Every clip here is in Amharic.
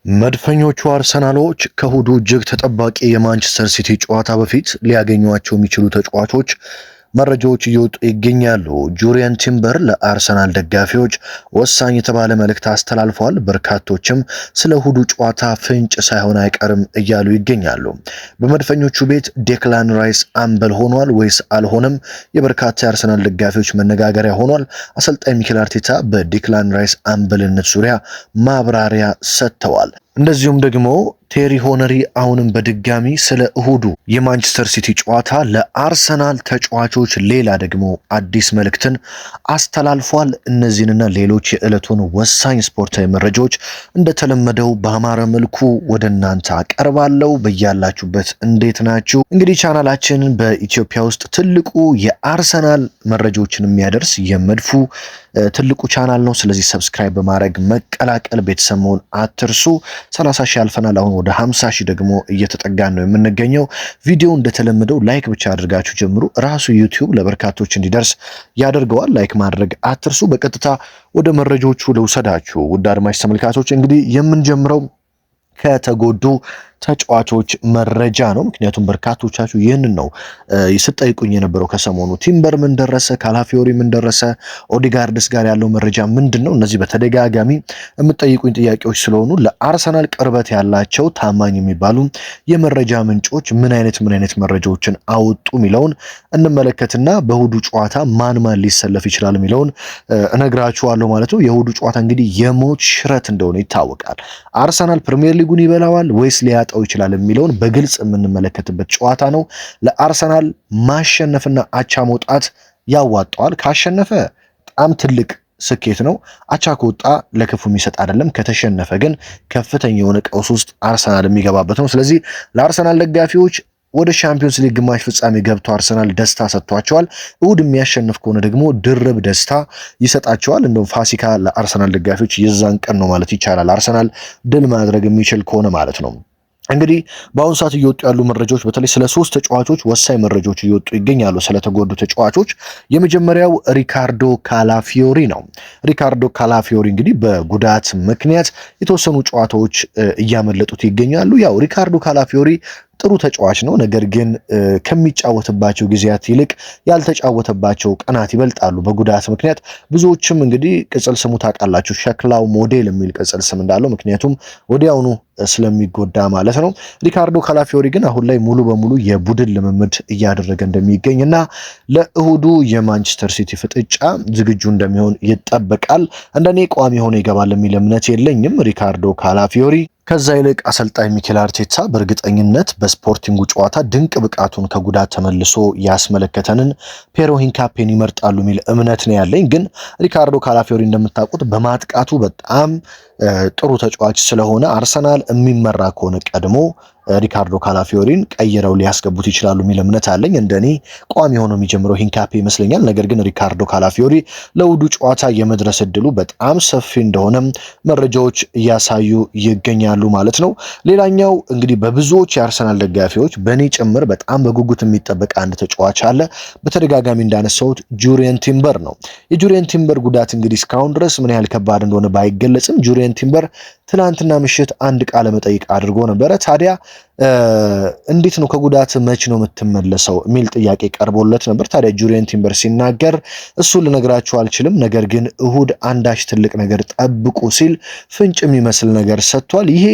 መድፈኞቹ አርሰናሎች ከእሁዱ እጅግ ተጠባቂ የማንቸስተር ሲቲ ጨዋታ በፊት ሊያገኟቸው የሚችሉ ተጫዋቾች መረጃዎች እየወጡ ይገኛሉ። ጁሪየን ቲምበር ለአርሰናል ደጋፊዎች ወሳኝ የተባለ መልእክት አስተላልፏል። በርካቶችም ስለ እሁዱ ጨዋታ ፍንጭ ሳይሆን አይቀርም እያሉ ይገኛሉ። በመድፈኞቹ ቤት ዴክላን ራይስ አምበል ሆኗል ወይስ አልሆነም? የበርካታ የአርሰናል ደጋፊዎች መነጋገሪያ ሆኗል። አሰልጣኝ ሚኬል አርቴታ በዴክላን ራይስ አምበልነት ዙሪያ ማብራሪያ ሰጥተዋል። እንደዚሁም ደግሞ ቴሪ ሆነሪ አሁንም በድጋሚ ስለ እሁዱ የማንቸስተር ሲቲ ጨዋታ ለአርሰናል ተጫዋቾች ሌላ ደግሞ አዲስ መልእክትን አስተላልፏል። እነዚህንና ሌሎች የዕለቱን ወሳኝ ስፖርታዊ መረጃዎች እንደተለመደው በአማረ መልኩ ወደ እናንተ አቀርባለሁ። በያላችሁበት እንዴት ናችሁ? እንግዲህ ቻናላችን በኢትዮጵያ ውስጥ ትልቁ የአርሰናል መረጃዎችን የሚያደርስ የመድፉ ትልቁ ቻናል ነው። ስለዚህ ሰብስክራይብ በማድረግ መቀላቀል ቤተሰብ መሆን አትርሱ። 30 ሺህ አልፈናል። አሁን ወደ 50 ሺህ ደግሞ እየተጠጋን ነው የምንገኘው። ቪዲዮ እንደተለመደው ላይክ ብቻ አድርጋችሁ ጀምሩ። ራሱ ዩቲዩብ ለበርካቶች እንዲደርስ ያደርገዋል። ላይክ ማድረግ አትርሱ። በቀጥታ ወደ መረጃዎቹ ልውሰዳችሁ። ውድ አድማጭ ተመልካቾች እንግዲህ የምንጀምረው ከተጎዱ ተጫዋቾች መረጃ ነው። ምክንያቱም በርካቶቻችሁ ይህንን ነው ስጠይቁኝ የነበረው ከሰሞኑ። ቲምበር ምን ደረሰ? ካላፊዮሪ ምን ደረሰ? ኦዲጋርድስ ጋር ያለው መረጃ ምንድን ነው? እነዚህ በተደጋጋሚ የምጠይቁኝ ጥያቄዎች ስለሆኑ ለአርሰናል ቅርበት ያላቸው ታማኝ የሚባሉ የመረጃ ምንጮች ምን አይነት መረጃዎችን አወጡ የሚለውን እንመለከትና በእሁዱ ጨዋታ ማን ሊሰለፍ ይችላል የሚለውን እነግራችኋለሁ ማለት ነው። የእሁዱ ጨዋታ እንግዲህ የሞት ሽረት እንደሆነ ይታወቃል። አርሰናል ፕሪሚየር ሊጉን ይበላዋል ወይስ ሊያጣው ይችላል የሚለውን በግልጽ የምንመለከትበት ጨዋታ ነው። ለአርሰናል ማሸነፍና አቻ መውጣት ያዋጣዋል። ካሸነፈ በጣም ትልቅ ስኬት ነው። አቻ ከወጣ ለክፉ የሚሰጥ አይደለም። ከተሸነፈ ግን ከፍተኛ የሆነ ቀውስ ውስጥ አርሰናል የሚገባበት ነው። ስለዚህ ለአርሰናል ደጋፊዎች ወደ ሻምፒዮንስ ሊግ ግማሽ ፍጻሜ ገብቶ አርሰናል ደስታ ሰጥቷቸዋል። እሁድ የሚያሸንፍ ከሆነ ደግሞ ድርብ ደስታ ይሰጣቸዋል። እንደውም ፋሲካ ለአርሰናል ደጋፊዎች የዛን ቀን ነው ማለት ይቻላል። አርሰናል ድል ማድረግ የሚችል ከሆነ ማለት ነው። እንግዲህ በአሁኑ ሰዓት እየወጡ ያሉ መረጃዎች በተለይ ስለ 3 ተጫዋቾች ወሳኝ መረጃዎች እየወጡ ይገኛሉ። ስለተጎዱ ተጫዋቾች የመጀመሪያው ሪካርዶ ካላፊዮሪ ነው። ሪካርዶ ካላፊዮሪ እንግዲህ በጉዳት ምክንያት የተወሰኑ ጨዋታዎች እያመለጡት ይገኛሉ። ያው ሪካርዶ ካላፊዮሪ ጥሩ ተጫዋች ነው። ነገር ግን ከሚጫወትባቸው ጊዜያት ይልቅ ያልተጫወተባቸው ቀናት ይበልጣሉ በጉዳት ምክንያት። ብዙዎችም እንግዲህ ቅጽል ስሙ ታውቃላችሁ፣ ሸክላው ሞዴል የሚል ቅጽል ስም እንዳለው፣ ምክንያቱም ወዲያውኑ ስለሚጎዳ ማለት ነው። ሪካርዶ ካላፊዮሪ ግን አሁን ላይ ሙሉ በሙሉ የቡድን ልምምድ እያደረገ እንደሚገኝና ለእሁዱ የማንቸስተር ሲቲ ፍጥጫ ዝግጁ እንደሚሆን ይጠበቃል። እንደኔ ቋሚ ሆኖ ይገባል የሚል እምነት የለኝም ሪካርዶ ካላፊዮሪ። ከዛ ይልቅ አሰልጣኝ ሚኬል አርቴታ በእርግጠኝነት በስፖርቲንጉ ጨዋታ ድንቅ ብቃቱን ከጉዳት ተመልሶ ያስመለከተንን ፔሮ ሂንካፔን ይመርጣሉ የሚል እምነት ነው ያለኝ። ግን ሪካርዶ ካላፊዮሪ እንደምታውቁት በማጥቃቱ በጣም ጥሩ ተጫዋች ስለሆነ አርሰናል የሚመራ ከሆነ ቀድሞ ሪካርዶ ካላፊዮሪን ቀይረው ሊያስገቡት ይችላሉ የሚል እምነት አለኝ። እንደኔ ቋሚ ሆኖ የሚጀምረው ሂንካፔ ይመስለኛል። ነገር ግን ሪካርዶ ካላፊዮሪ ለውዱ ጨዋታ የመድረስ እድሉ በጣም ሰፊ እንደሆነ መረጃዎች እያሳዩ ይገኛሉ ማለት ነው። ሌላኛው እንግዲህ በብዙዎች የአርሰናል ደጋፊዎች በእኔ ጭምር በጣም በጉጉት የሚጠበቅ አንድ ተጫዋች አለ። በተደጋጋሚ እንዳነሳሁት ጁሪየን ቲምበር ነው። የጁሪየን ቲምበር ጉዳት እንግዲህ እስካሁን ድረስ ምን ያህል ከባድ እንደሆነ ባይገለጽም ጁሪየን ቲምበር ትናንትና ምሽት አንድ ቃለ መጠይቅ አድርጎ ነበረ። ታዲያ እንዴት ነው ከጉዳት መች ነው የምትመለሰው የሚል ጥያቄ ቀርቦለት ነበር። ታዲያ ጁሪየን ቲምበር ሲናገር እሱን ልነግራችሁ አልችልም፣ ነገር ግን እሁድ አንዳች ትልቅ ነገር ጠብቁ ሲል ፍንጭ የሚመስል ነገር ሰጥቷል። ይሄ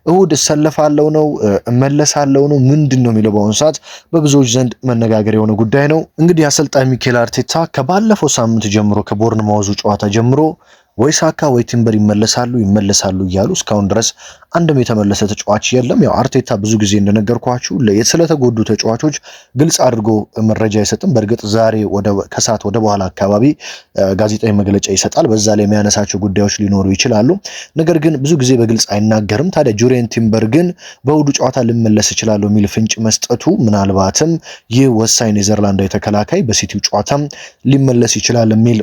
እሁድ እሰለፋለሁ ነው እመለሳለሁ ነው ምንድን ነው የሚለው በአሁኑ ሰዓት በብዙዎች ዘንድ መነጋገር የሆነ ጉዳይ ነው። እንግዲህ አሰልጣኝ ሚኬል አርቴታ ከባለፈው ሳምንት ጀምሮ ከቦርንማውዙ ጨዋታ ጀምሮ ወይ ሳካ ወይ ቲምበር ይመለሳሉ እያሉ እስካሁን ድረስ አንድም የተመለሰ ተጫዋች የለም። ያው አርቴታ ብዙ ጊዜ እንደነገርኳችሁ ስለተጎዱ ተጫዋቾች ግልጽ አድርጎ መረጃ አይሰጥም። በእርግጥ ዛሬ ከሰዓት ወደ በኋላ አካባቢ ጋዜጣዊ መግለጫ ይሰጣል። በዛ ላይ የሚያነሳቸው ጉዳዮች ሊኖሩ ይችላሉ። ነገር ግን ብዙ ጊዜ በግልጽ አይናገርም። ታዲያ ጁሪየን ቲምበር ግን በእሁዱ ጨዋታ ልመለስ ይችላል የሚል ፍንጭ መስጠቱ ምናልባትም ይህ ወሳኝ ኔዘርላንዳዊ ተከላካይ በሲቲው ጨዋታም ሊመለስ ይችላል የሚል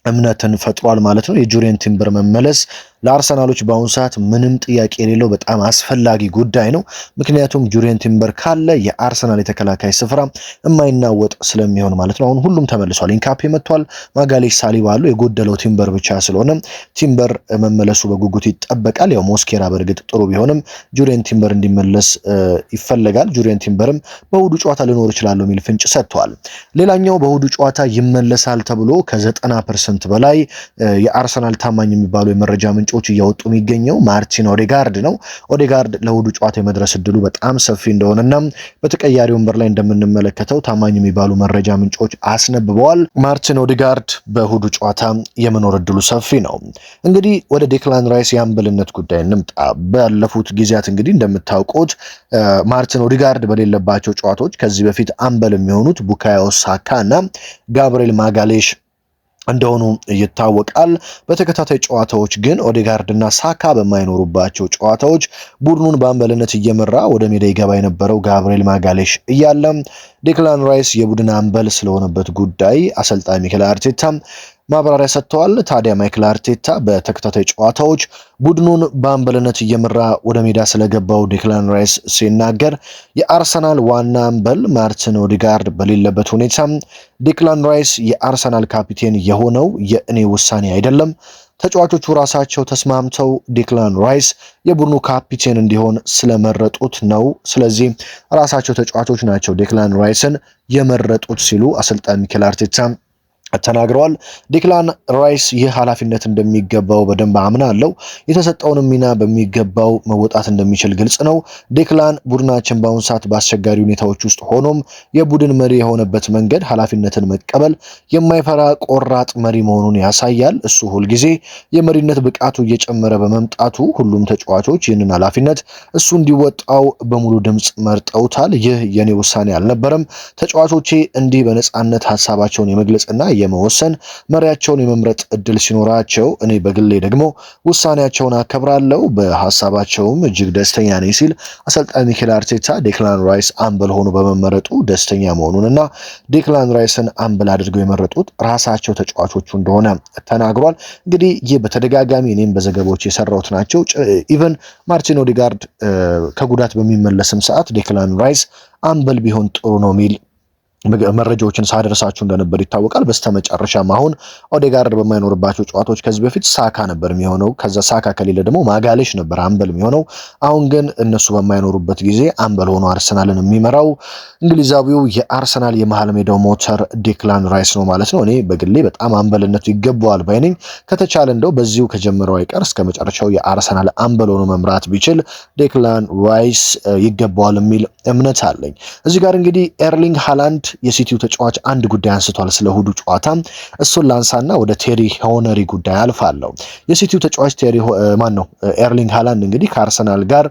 እምነትን ፈጥሯል ማለት ነው። የጁሪየን ቲምበር መመለስ ለአርሰናሎች በአሁኑ ሰዓት ምንም ጥያቄ የሌለው በጣም አስፈላጊ ጉዳይ ነው። ምክንያቱም ጁሪየን ቲምበር ካለ የአርሰናል የተከላካይ ስፍራ የማይናወጥ ስለሚሆን ማለት ነው። አሁን ሁሉም ተመልሷል። ኢንካፔ መጥቷል፣ ማጋሌሽ ሳሊባ አሉ። የጎደለው ቲምበር ብቻ ስለሆነ ቲምበር መመለሱ በጉጉት ይጠበቃል። ያው ሞስኬራ በእርግጥ ጥሩ ቢሆንም ጁሪየን ቲምበር እንዲመለስ ይፈለጋል። ጁሪየን ቲምበርም በእሁዱ ጨዋታ ሊኖር ይችላል የሚል ፍንጭ ሰጥቷል። ሌላኛው በእሁዱ ጨዋታ ይመለሳል ተብሎ ከ90% በላይ የአርሰናል ታማኝ የሚባሉ የመረጃ ምንጮች እያወጡ የሚገኘው ማርቲን ኦዴጋርድ ነው። ኦዴጋርድ ለእሁዱ ጨዋታ የመድረስ እድሉ በጣም ሰፊ እንደሆነና በተቀያሪ ወንበር ላይ እንደምንመለከተው ታማኝ የሚባሉ መረጃ ምንጮች አስነብበዋል። ማርቲን ኦዴጋርድ በእሁዱ ጨዋታ የመኖር እድሉ ሰፊ ነው። እንግዲህ ወደ ዴክላን ራይስ የአምበልነት ጉዳይ እንምጣ። ባለፉት ጊዜያት እንግዲህ እንደምታውቁት ማርቲን ኦዴጋርድ በሌለባቸው ጨዋታዎች ከዚህ በፊት አምበል የሚሆኑት ቡካዮ ሳካ እና ጋብሪኤል ማጋሌሽ እንደሆኑ ይታወቃል። በተከታታይ ጨዋታዎች ግን ኦዴጋርድና ሳካ በማይኖሩባቸው ጨዋታዎች ቡድኑን በአምበልነት እየመራ ወደ ሜዳ ይገባ የነበረው ጋብሪኤል ማጋሌሽ እያለ ዴክላን ራይስ የቡድን አምበል ስለሆነበት ጉዳይ አሰልጣኝ ሚኬል አርቴታ ማብራሪያ ሰጥተዋል። ታዲያ ማይክል አርቴታ በተከታታይ ጨዋታዎች ቡድኑን በአምበልነት እየመራ ወደ ሜዳ ስለገባው ዴክላን ራይስ ሲናገር የአርሰናል ዋና አምበል ማርቲን ኦዴጋርድ በሌለበት ሁኔታ ዴክላን ራይስ የአርሰናል ካፒቴን የሆነው የእኔ ውሳኔ አይደለም። ተጫዋቾቹ ራሳቸው ተስማምተው ዴክላን ራይስ የቡድኑ ካፒቴን እንዲሆን ስለመረጡት ነው። ስለዚህ ራሳቸው ተጫዋቾች ናቸው ዴክላን ራይስን የመረጡት ሲሉ አሰልጣኝ ሚኬል አርቴታ ተናግረዋል። ዴክላን ራይስ ይህ ኃላፊነት እንደሚገባው በደንብ አምናለሁ። የተሰጠውን ሚና በሚገባው መወጣት እንደሚችል ግልጽ ነው። ዴክላን ቡድናችን በአሁኑ ሰዓት በአስቸጋሪ ሁኔታዎች ውስጥ ሆኖም የቡድን መሪ የሆነበት መንገድ ኃላፊነትን መቀበል የማይፈራ ቆራጥ መሪ መሆኑን ያሳያል። እሱ ሁልጊዜ የመሪነት ብቃቱ እየጨመረ በመምጣቱ ሁሉም ተጫዋቾች ይህንን ኃላፊነት እሱ እንዲወጣው በሙሉ ድምፅ መርጠውታል። ይህ የኔ ውሳኔ አልነበረም። ተጫዋቾቼ እንዲህ በነፃነት ሀሳባቸውን የመግለጽና የመወሰን መሪያቸውን የመምረጥ እድል ሲኖራቸው እኔ በግሌ ደግሞ ውሳኔያቸውን አከብራለሁ፣ በሐሳባቸውም እጅግ ደስተኛ ነኝ ሲል አሰልጣኝ ሚኬል አርቴታ ዴክላን ራይስ አምበል ሆኖ በመመረጡ ደስተኛ መሆኑንና ዴክላን ራይስን አምበል አድርገው የመረጡት ራሳቸው ተጫዋቾቹ እንደሆነ ተናግሯል። እንግዲህ ይህ በተደጋጋሚ እኔም በዘገባዎች የሰራሁት ናቸው። ኢቨን ማርቲን ኦዴጋርድ ከጉዳት በሚመለስም ሰዓት ዴክላን ራይስ አምበል ቢሆን ጥሩ ነው የሚል መረጃዎችን ሳደርሳችሁ እንደነበር ይታወቃል። በስተመጨረሻም አሁን ኦዴጋርድ በማይኖርባቸው ጨዋታዎች ከዚህ በፊት ሳካ ነበር የሚሆነው። ከዛ ሳካ ከሌለ ደግሞ ማጋሌሽ ነበር አምበል የሚሆነው። አሁን ግን እነሱ በማይኖሩበት ጊዜ አምበል ሆኖ አርሰናልን የሚመራው እንግሊዛዊው የአርሰናል የመሃል ሜዳው ሞተር ዴክላን ራይስ ነው ማለት ነው። እኔ በግሌ በጣም አምበልነቱ ይገባዋል ባይነኝ። ከተቻለ እንደው በዚሁ ከጀመረው አይቀር እስከ መጨረሻው የአርሰናል አምበል ሆኖ መምራት ቢችል ዴክላን ራይስ ይገባዋል የሚል እምነት አለኝ። እዚህ ጋር እንግዲህ ኤርሊንግ ሃላንድ የሲቲው ተጫዋች አንድ ጉዳይ አንስቷል ስለ እሁዱ ጨዋታ። እሱን ላንሳና ወደ ቴሪ ሄነሪ ጉዳይ አልፋለሁ። የሲቲው ተጫዋች ኤርሊንግ ሃላንድ እንግዲህ ከአርሰናል ጋር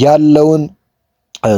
ያለውን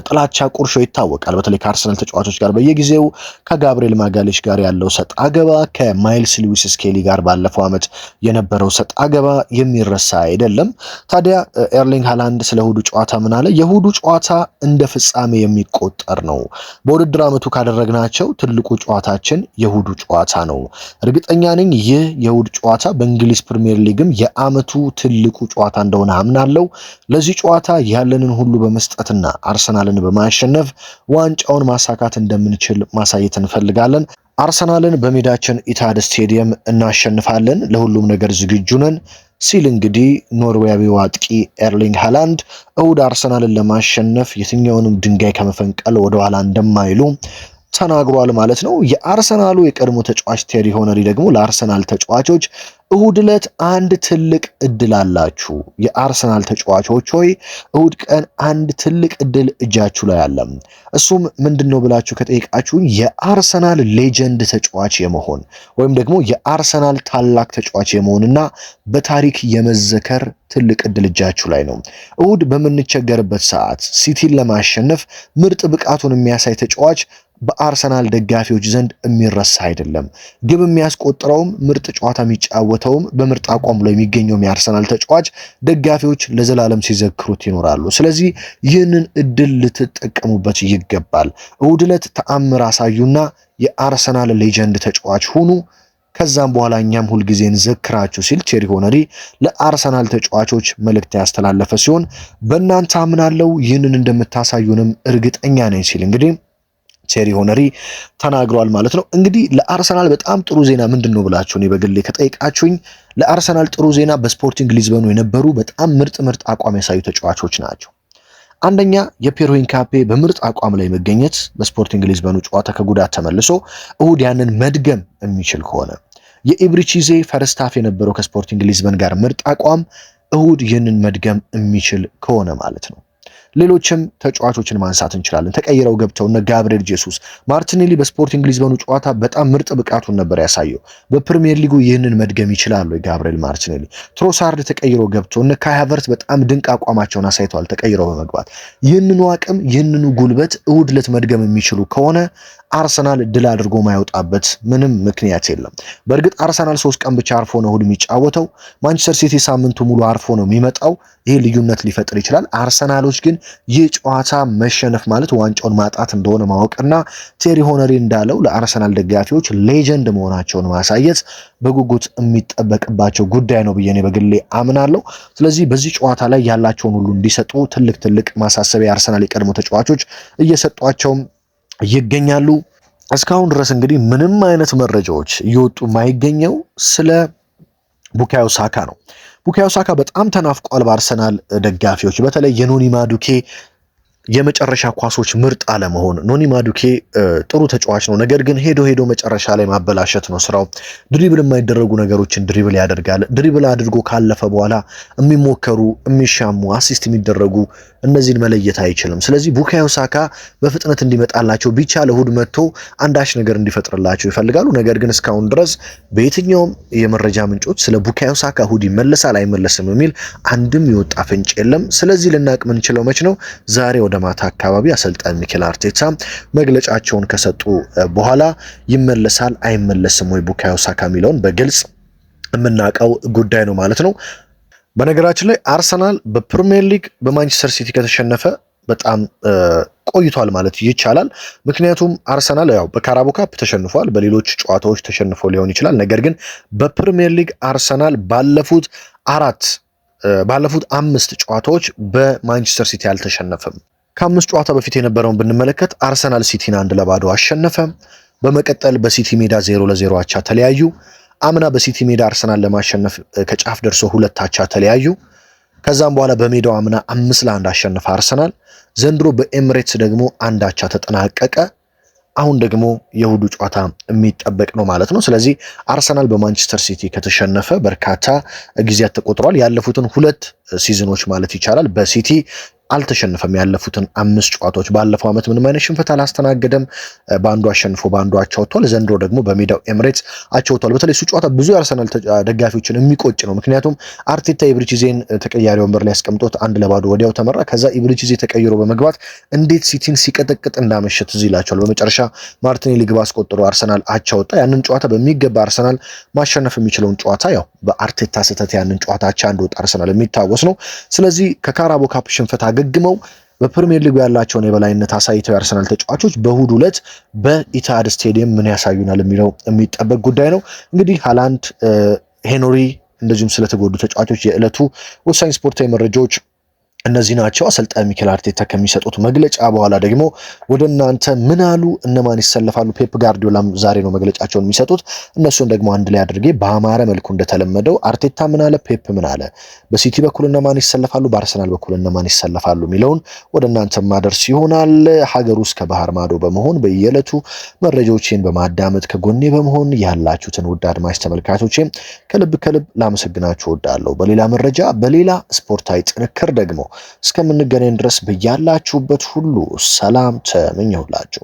ጥላቻ ቁርሾ ይታወቃል። በተለይ ከአርሰናል ተጫዋቾች ጋር በየጊዜው ከጋብሪኤል ማጋሌሽ ጋር ያለው ሰጥ አገባ፣ ከማይልስ ሉዊስ ስኬሊ ጋር ባለፈው ዓመት የነበረው ሰጥ አገባ የሚረሳ አይደለም። ታዲያ ኤርሊንግ ሃላንድ ስለ እሁዱ ጨዋታ ምን አለ? የእሁዱ ጨዋታ እንደ ፍጻሜ የሚቆጠር ነው። በውድድር ዓመቱ ካደረግናቸው ትልቁ ጨዋታችን የእሁዱ ጨዋታ ነው። እርግጠኛ ነኝ ይህ የእሁድ ጨዋታ በእንግሊዝ ፕሪሚየር ሊግም የዓመቱ ትልቁ ጨዋታ እንደሆነ አምናለሁ። ለዚህ ጨዋታ ያለንን ሁሉ በመስጠትና አርሰናልን በማሸነፍ ዋንጫውን ማሳካት እንደምንችል ማሳየት እንፈልጋለን። አርሰናልን በሜዳችን ኢታድ ስቴዲየም እናሸንፋለን፣ ለሁሉም ነገር ዝግጁ ነን ሲል እንግዲህ ኖርዌያዊው አጥቂ ኤርሊንግ ሃላንድ እሁድ አርሰናልን ለማሸነፍ የትኛውንም ድንጋይ ከመፈንቀል ወደኋላ እንደማይሉ ተናግሯል ማለት ነው። የአርሰናሉ የቀድሞ ተጫዋች ቴሪ ሄነሪ ደግሞ ለአርሰናል ተጫዋቾች እሁድ ዕለት አንድ ትልቅ እድል አላችሁ። የአርሰናል ተጫዋቾች ሆይ እሁድ ቀን አንድ ትልቅ እድል እጃችሁ ላይ አለ። እሱም ምንድነው ብላችሁ ከጠይቃችሁኝ የአርሰናል ሌጀንድ ተጫዋች የመሆን ወይም ደግሞ የአርሰናል ታላቅ ተጫዋች የመሆንና በታሪክ የመዘከር ትልቅ እድል እጃችሁ ላይ ነው። እሁድ በምንቸገርበት ሰዓት ሲቲን ለማሸነፍ ምርጥ ብቃቱን የሚያሳይ ተጫዋች በአርሰናል ደጋፊዎች ዘንድ የሚረሳ አይደለም። ግብ የሚያስቆጥረውም ምርጥ ጨዋታ የሚጫወተውም በምርጥ አቋም ላይ የሚገኘው የአርሰናል ተጫዋች ደጋፊዎች ለዘላለም ሲዘክሩት ይኖራሉ። ስለዚህ ይህንን እድል ልትጠቀሙበት ይገባል። እሁድ ዕለት ተአምር አሳዩና የአርሰናል ሌጀንድ ተጫዋች ሁኑ። ከዛም በኋላ እኛም ሁልጊዜ እንዘክራችሁ ሲል ቴሪ ሄንሪ ለአርሰናል ተጫዋቾች መልእክት ያስተላለፈ ሲሆን በእናንተ አምናለው ይህንን እንደምታሳዩንም እርግጠኛ ነኝ ሲል እንግዲህ ቴሪ ሄንሪ ተናግሯል ማለት ነው። እንግዲህ ለአርሰናል በጣም ጥሩ ዜና ምንድነው ብላችሁ እኔ በግሌ ከጠይቃችሁኝ ለአርሰናል ጥሩ ዜና በስፖርቲንግ ሊዝበኑ የነበሩ በጣም ምርጥ አቋም ያሳዩ ተጫዋቾች ናቸው። አንደኛ የፒየር ሂንካፔ በምርጥ አቋም ላይ መገኘት በስፖርቲንግ ሊዝበኑ ጨዋታ ከጉዳት ተመልሶ እሁድ ያንን መድገም የሚችል ከሆነ የኢብሪቺዜ ፈርስት ሃፍ የነበረው ከስፖርቲንግ ሊዝበን ጋር ምርጥ አቋም እሁድ ይህንን መድገም የሚችል ከሆነ ማለት ነው። ሌሎችም ተጫዋቾችን ማንሳት እንችላለን። ተቀይረው ገብተው እነ ጋብሪኤል ጄሱስ፣ ማርቲኔሊ በስፖርቲንግ ሊዝበኑ ጨዋታ በጣም ምርጥ ብቃቱን ነበር ያሳየው። በፕሪሚየር ሊጉ ይህንን መድገም ይችላሉ ጋብሪኤል ማርቲኔሊ። ትሮሳርድ ተቀይሮ ገብተው እነ ካይ ሃቨርትዝ በጣም ድንቅ አቋማቸውን አሳይተዋል ተቀይረው በመግባት። ይህንኑ አቅም ይህንኑ ጉልበት እሁድ ዕለት መድገም የሚችሉ ከሆነ አርሰናል ድል አድርጎ ማይወጣበት ምንም ምክንያት የለም። በእርግጥ አርሰናል 3 ቀን ብቻ አርፎ ነው እሁድ የሚጫወተው። ማንቸስተር ሲቲ ሳምንቱ ሙሉ አርፎ ነው የሚመጣው። ይሄ ልዩነት ሊፈጥር ይችላል። አርሰናሎች ግን ይህ ጨዋታ መሸነፍ ማለት ዋንጫውን ማጣት እንደሆነ ማወቅና ቴሪ ሄንሪ እንዳለው ለአርሰናል ደጋፊዎች ሌጀንድ መሆናቸውን ማሳየት በጉጉት የሚጠበቅባቸው ጉዳይ ነው ብዬ እኔ በግሌ አምናለሁ። ስለዚህ በዚህ ጨዋታ ላይ ያላቸውን ሁሉ እንዲሰጡ ትልቅ ማሳሰቢያ አርሰናል የቀድሞ ተጫዋቾች እየሰጧቸውም ይገኛሉ። እስካሁን ድረስ እንግዲህ ምንም አይነት መረጃዎች እየወጡ የማይገኘው ስለ ቡካዮ ሳካ ነው። ቡካዮ ሳካ በጣም ተናፍቋል በአርሰናል ደጋፊዎች። በተለይ የኖኒ ማዱኬ የመጨረሻ ኳሶች ምርጥ አለመሆን። ኖኒ ማዱኬ ጥሩ ተጫዋች ነው፣ ነገር ግን ሄዶ መጨረሻ ላይ ማበላሸት ነው ስራው። ድሪብል የማይደረጉ ነገሮችን ድሪብል ያደርጋል። ድሪብል አድርጎ ካለፈ በኋላ የሚሞከሩ የሚሻሙ አሲስት የሚደረጉ እነዚህን መለየት አይችልም። ስለዚህ ቡካዮ ሳካ በፍጥነት እንዲመጣላቸው ቢቻል እሁድ መጥቶ አንዳች ነገር እንዲፈጥርላቸው ይፈልጋሉ። ነገር ግን እስካሁን ድረስ በየትኛውም የመረጃ ምንጮች ስለ ቡካዮ ሳካ እሁድ ይመለሳል አይመለስም የሚል አንድም የወጣ ፍንጭ የለም። ስለዚህ ልናቅ ምንችለው መች ነው? ዛሬ ወደ ማታ አካባቢ አሰልጣኝ ሚኬል አርቴታ መግለጫቸውን ከሰጡ በኋላ ይመለሳል አይመለስም ወይ ቡካዮ ሳካ የሚለውን በግልጽ የምናውቀው ጉዳይ ነው ማለት ነው። በነገራችን ላይ አርሰናል በፕሪሚየር ሊግ በማንቸስተር ሲቲ ከተሸነፈ በጣም ቆይቷል ማለት ይቻላል። ምክንያቱም አርሰናል ያው በካራቦ ካፕ ተሸንፏል፣ በሌሎች ጨዋታዎች ተሸንፎ ሊሆን ይችላል። ነገር ግን በፕሪሚየር ሊግ አርሰናል ባለፉት 5 ጨዋታዎች በማንቸስተር ሲቲ አልተሸነፈም። ከ5 ጨዋታ በፊት የነበረውን ብንመለከት አርሰናል ሲቲን 1-0 አሸነፈ። በመቀጠል በሲቲ ሜዳ 0-0 አቻ ተለያዩ። አምና በሲቲ ሜዳ አርሰናል ለማሸነፍ ከጫፍ ደርሶ 2 አቻ ተለያዩ። ከዛም በኋላ በሜዳው አምና 5-1 አሸነፈ አርሰናል። ዘንድሮ በኤምሬትስ ደግሞ 1 አቻ ተጠናቀቀ። አሁን ደግሞ የእሁዱ ጨዋታ የሚጠበቅ ነው ማለት ነው። ስለዚህ አርሰናል በማንቸስተር ሲቲ ከተሸነፈ በርካታ ጊዜያት ተቆጥሯል። ያለፉትን 2 ሲዝኖች ማለት ይቻላል በሲቲ አልተሸነፈም። ያለፉትን 5 ጨዋታዎች ባለፈው ዓመት ምንም አይነት ሽንፈት አላስተናገደም። በአንዱ አሸንፎ በአንዱ አቻ ወጥቷል። ዘንድሮ ደግሞ በሜዳው ኤምሬትስ አቻ ወጥቷል። በተለይ እሱ ጨዋታ ብዙ የአርሰናል ደጋፊዎችን የሚቆጭ ነው። ምክንያቱም አርቴታ ኢብሪቺዜን ተቀያሪ ወንበር ላይ ያስቀምጦት 1-0 ወዲያው ተመራ። ከዛ ኢብሪቺዜ ተቀይሮ በመግባት እንዴት ሲቲን ሲቀጠቅጥ እንዳመሸ ትዝ ይላቸዋል። በመጨረሻ ማርቲኔሊ ግብ አስቆጥሮ አርሰናል አቻ ወጣ። ያንን ጨዋታ በሚገባ አርሰናል ማሸነፍ የሚችለውን ጨዋታ ያው በአርቴታ ስህተት ያንን ጨዋታ አቻ እንደወጣ አርሰናል የሚታወስ ነው። ስለዚህ ከካራቦ ካፕ ሽንፈት አገግመው በፕሪሚየር ሊጉ ያላቸውን የበላይነት አሳይተው የአርሰናል ተጫዋቾች በእሁድ ዕለት በኢታድ ስቴዲየም ምን ያሳዩናል የሚለው የሚጠበቅ ጉዳይ ነው። እንግዲህ ሃላንድ፣ ሄንሪ እንደዚሁም ስለተጎዱ ተጫዋቾች የዕለቱ ወሳኝ ስፖርታዊ መረጃዎች እነዚህ ናቸው። አሰልጣኝ ሚኬል አርቴታ ከሚሰጡት መግለጫ በኋላ ደግሞ ወደ እናንተ ምን አሉ፣ እነማን ይሰለፋሉ? ፔፕ ጋርዲዮላም ዛሬ ነው መግለጫቸውን የሚሰጡት። እነሱን ደግሞ አንድ ላይ አድርጌ በአማረ መልኩ እንደተለመደው አርቴታ ምን አለ፣ ፔፕ ምን አለ፣ በሲቲ በኩል እነማን ይሰለፋሉ፣ በአርሰናል በኩል እነማን ይሰለፋሉ የሚለውን ወደ እናንተ ማደርስ ይሆናል። ሀገር ውስጥ ከባህር ማዶ በመሆን በየዕለቱ መረጃዎችን በማዳመጥ ከጎኔ በመሆን ያላችሁትን ውድ አድማጭ ተመልካቾቼ ከልብ ላመሰግናችሁ እወዳለሁ። በሌላ መረጃ በሌላ ስፖርታዊ ጥንክር ደግሞ እስከምንገናኝ ድረስ በያላችሁበት ሁሉ ሰላም ተመኘሁላችሁ።